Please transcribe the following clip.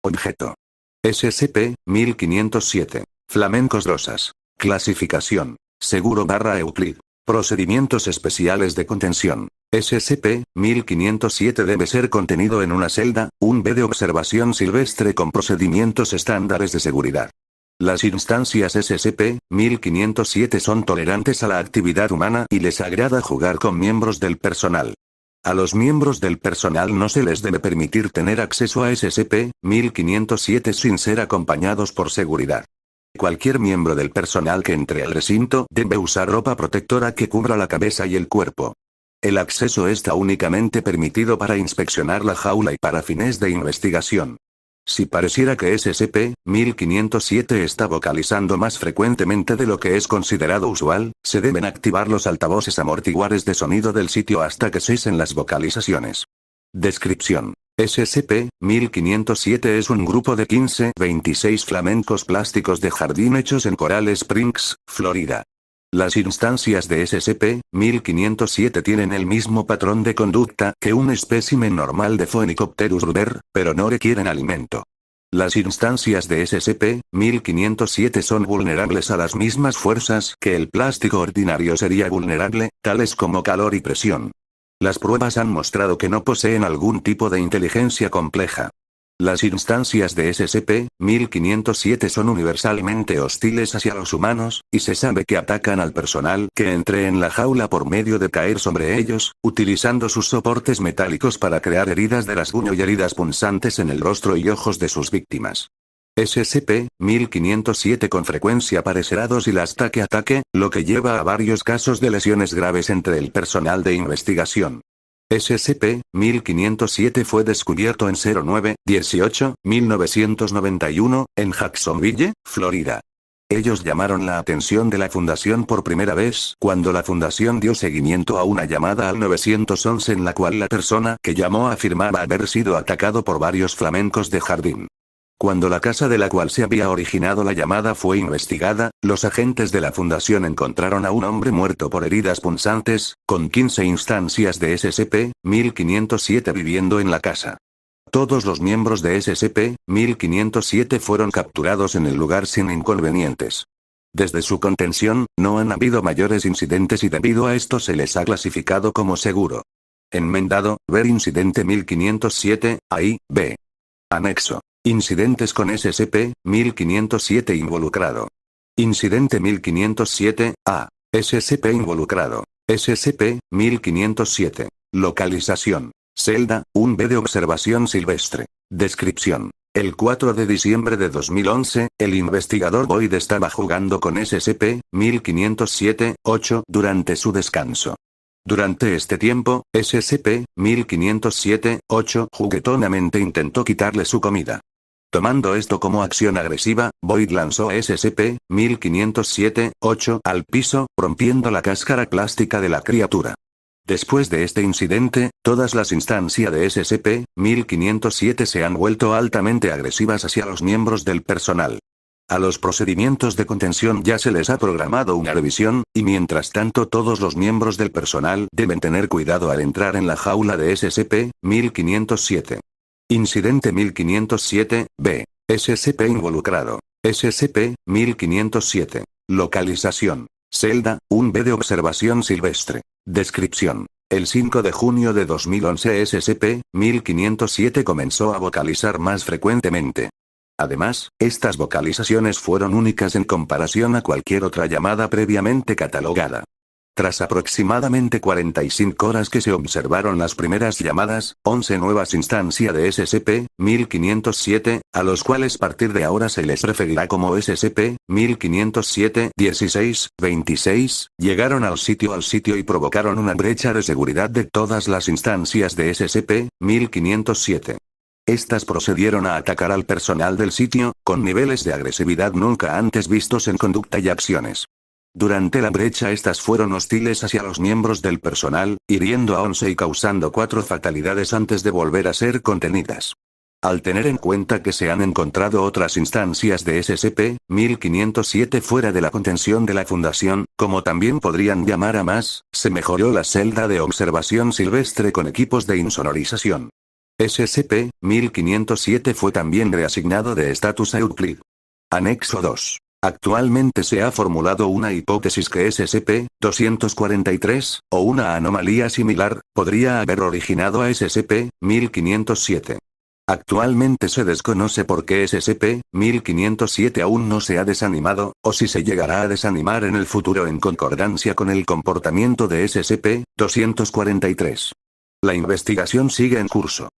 Objeto. SCP-1507. Flamencos rosas. Clasificación. Seguro / Euclid. Procedimientos especiales de contención. SCP-1507 debe ser contenido en una celda, un B de observación silvestre con procedimientos estándares de seguridad. Las instancias SCP-1507 son tolerantes a la actividad humana y les agrada jugar con miembros del personal. A los miembros del personal no se les debe permitir tener acceso a SCP-1507 sin ser acompañados por seguridad. Cualquier miembro del personal que entre al recinto debe usar ropa protectora que cubra la cabeza y el cuerpo. El acceso está únicamente permitido para inspeccionar la jaula y para fines de investigación. Si pareciera que SCP-1507 está vocalizando más frecuentemente de lo que es considerado usual, se deben activar los altavoces amortiguadores de sonido del sitio hasta que cesen las vocalizaciones. Descripción. SCP-1507 es un grupo de 15-26 flamencos plásticos de jardín hechos en Coral Springs, Florida. Las instancias de SCP-1507 tienen el mismo patrón de conducta que un espécimen normal de Phoenicopterus ruber, pero no requieren alimento. Las instancias de SCP-1507 son vulnerables a las mismas fuerzas que el plástico ordinario sería vulnerable, tales como calor y presión. Las pruebas han mostrado que no poseen algún tipo de inteligencia compleja. Las instancias de SCP-1507 son universalmente hostiles hacia los humanos, y se sabe que atacan al personal que entre en la jaula por medio de caer sobre ellos, utilizando sus soportes metálicos para crear heridas de rasguño y heridas punzantes en el rostro y ojos de sus víctimas. SCP-1507 con frecuencia parecerá dócil hasta que ataque, lo que lleva a varios casos de lesiones graves entre el personal de investigación. SCP-1507 fue descubierto en 09-18-1991, en Jacksonville, Florida. Ellos llamaron la atención de la Fundación por primera vez cuando la Fundación dio seguimiento a una llamada al 911 en la cual la persona que llamó afirmaba haber sido atacado por varios flamencos de jardín. Cuando la casa de la cual se había originado la llamada fue investigada, los agentes de la fundación encontraron a un hombre muerto por heridas punzantes, con 15 instancias de SCP-1507 viviendo en la casa. Todos los miembros de SCP-1507 fueron capturados en el lugar sin inconvenientes. Desde su contención, no han habido mayores incidentes y debido a esto se les ha clasificado como seguro. Enmendado, ver Incidente 1507, ahí, B. Anexo. Incidentes con SCP-1507 involucrado. Incidente 1507, A. SCP involucrado. SCP-1507. Localización. Celda, un B de observación silvestre. Descripción. El 4 de diciembre de 2011, el investigador Boyd estaba jugando con SCP-1507-8 durante su descanso. Durante este tiempo, SCP-1507-8 juguetonamente intentó quitarle su comida. Tomando esto como acción agresiva, Boyd lanzó a SCP-1507-8 al piso, rompiendo la cáscara plástica de la criatura. Después de este incidente, todas las instancias de SCP-1507 se han vuelto altamente agresivas hacia los miembros del personal. A los procedimientos de contención ya se les ha programado una revisión, y mientras tanto todos los miembros del personal deben tener cuidado al entrar en la jaula de SCP-1507. Incidente 1507, B. SCP involucrado. SCP-1507. Localización. Celda, un B de observación silvestre. Descripción. El 5 de junio de 2011 SCP-1507 comenzó a vocalizar más frecuentemente. Además, estas vocalizaciones fueron únicas en comparación a cualquier otra llamada previamente catalogada. Tras aproximadamente 45 horas que se observaron las primeras llamadas, 11 nuevas instancias de SCP-1507, a los cuales a partir de ahora se les referirá como SCP-1507-16-26, llegaron al sitio y provocaron una brecha de seguridad de todas las instancias de SCP-1507. Estas procedieron a atacar al personal del sitio, con niveles de agresividad nunca antes vistos en conducta y acciones. Durante la brecha estas fueron hostiles hacia los miembros del personal, hiriendo a 11 y causando 4 fatalidades antes de volver a ser contenidas. Al tener en cuenta que se han encontrado otras instancias de SCP-1507 fuera de la contención de la Fundación, como también podrían llamar a más, se mejoró la celda de observación silvestre con equipos de insonorización. SCP-1507 fue también reasignado de estatus a Euclid. Anexo 2. Actualmente se ha formulado una hipótesis que SCP-243, o una anomalía similar, podría haber originado a SCP-1507. Actualmente se desconoce por qué SCP-1507 aún no se ha desanimado, o si se llegará a desanimar en el futuro en concordancia con el comportamiento de SCP-243. La investigación sigue en curso.